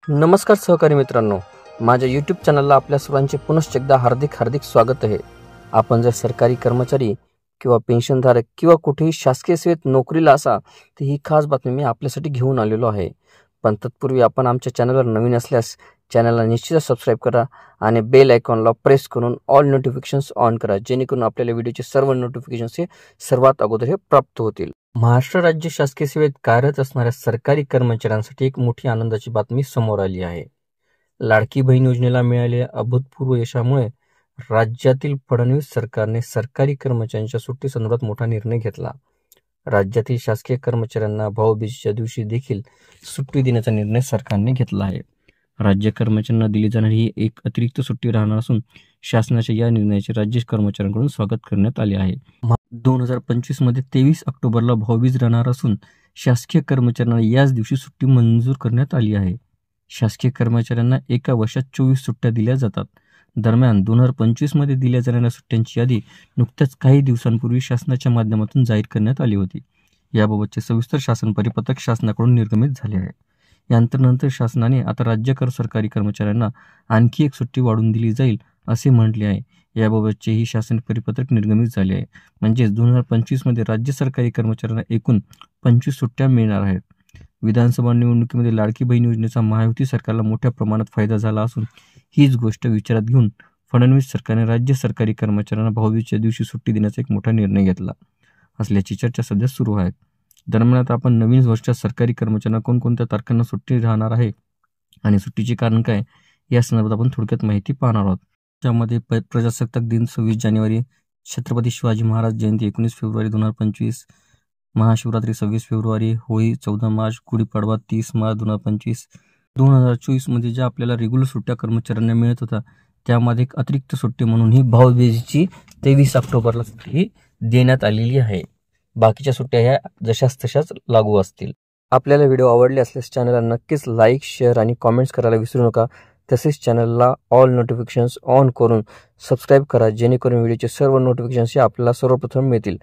नमस्कार सहकारी मित्रांनो, माझ्या यूट्यूब चॅनलला आपल्या सर्वांचे पुनश्च एकदा हार्दिक स्वागत आहे. आपण जर सरकारी कर्मचारी किंवा पेन्शनधारक किंवा कुठेही शासकीय सेवेत नोकरीला असा तर ही खास बातमी मी आपल्यासाठी घेऊन आलेलो आहे. पण तत्पूर्वी आपण आमच्या चॅनलवर नवीन असल्यास चॅनलला निश्चितच सबस्क्राईब करा आणि बेल आयकॉनला प्रेस करून ऑल नोटिफिकेशन्स ऑन करा, जेणेकरून आपल्याला व्हिडिओचे सर्व नोटिफिकेशन्स हे सर्वात अगोदर हे प्राप्त होतील. महाराष्ट्र राज्य शासकीय सेवेत कार्यरत असणाऱ्या सरकारी कर्मचाऱ्यांसाठी एक मोठी आनंदाची बातमी समोर आली आहे. लाडकी बहीण योजनेला मिळालेल्या अभूतपूर्व यशामुळे राज्यातील फडणवीस सरकारने सरकारी कर्मचाऱ्यांच्या सुट्टी संदर्भात मोठा निर्णय घेतला. राज्यातील शासकीय कर्मचाऱ्यांना भाऊबीजेच्या दिवशी देखील सुट्टी देण्याचा निर्णय सरकारने घेतला आहे. राज्य कर्मचाऱ्यांना दिली जाणारी ही एक अतिरिक्त सुट्टी राहणार असून शासनाच्या या निर्णयाचे राज्य कर्मचाऱ्यांकडून स्वागत करण्यात आले आहे. 2025 मध्ये 23 ऑक्टोबरला भाऊबीज राहणार असून शासकीय कर्मचाऱ्यांना याच दिवशी सुट्टी मंजूर करण्यात आली आहे. शासकीय कर्मचाऱ्यांना एका वर्षात 24 सुट्ट्या दिल्या जातात. दरम्यान 2025 मध्ये दिल्या जाणाऱ्या सुट्ट्यांची यादी नुकत्याच काही दिवसांपूर्वी शासनाच्या माध्यमातून जाहीर करण्यात आली होती. याबाबतचे सविस्तर शासन परिपत्रक शासनाकडून निर्गमित झाले आहे. यानंतर शासनाने आता राज्य सरकारी कर्मचाऱ्यांना आणखी एक सुट्टी वाढवून दिली जाईल असे म्हटले आहे. याबाबतचे ही शासन परिपत्रक निर्गमित झाले आहे. म्हणजेच 2025 मध्ये राज्य सरकारी कर्मचाऱ्यांना एकूण 25 सुट्ट्या मिळणार आहेत. विधानसभा निवडणुकीमध्ये लाडकी बहीण योजनेचा महायुती सरकारला मोठ्या प्रमाणात फायदा झाला असून हीच गोष्ट विचारात घेऊन फडणवीस सरकारने राज्य सरकारी कर्मचाऱ्यांना भाऊबीजेच्या दिवशी सुट्टी देण्याचा एक मोठा निर्णय घेतला असल्याची चर्चा सध्या सुरू आहे. दरम्यान आता आपण नवीन वर्षात सरकारी कर्मचाऱ्यांना कोणकोणत्या तारखांना सुट्टी राहणार आहे आणि सुट्टीचे कारण काय या संदर्भात आपण थोडक्यात माहिती पाहणार आहोत. त्यामध्ये प्रजासत्ताक दिन 26 जानेवारी, छत्रपती शिवाजी महाराज जयंती 19 फेब्रुवारी 2025, महाशिवरात्री 26 फेब्रुवारी, होळी 14 मार्च, गुढीपाडवा 30 मार्च 2025. 2024 मध्ये ज्या आपल्याला रेग्युलर सुट्ट्या कर्मचाऱ्यांना मिळत होत्या त्यामध्ये एक अतिरिक्त सुट्टी म्हणून ही भाऊबीजेची 23 ऑक्टोबरला सुट्टी देण्यात आलेली आहे. बाकीच्या सुट्ट्या ह्या जशाच तशाच लागू असतील. आपल्याला व्हिडिओ आवडले असल्यास चॅनलला नक्कीच लाईक, शेअर आणि कॉमेंट्स करायला विसरू नका. तसेच चॅनलला ऑल नोटिफिकेशन्स ऑन करून सबस्क्राईब करा, जेणेकरून व्हिडिओचे सर्व नोटिफिकेशन्स आपल्याला सर्वप्रथम मिळतील.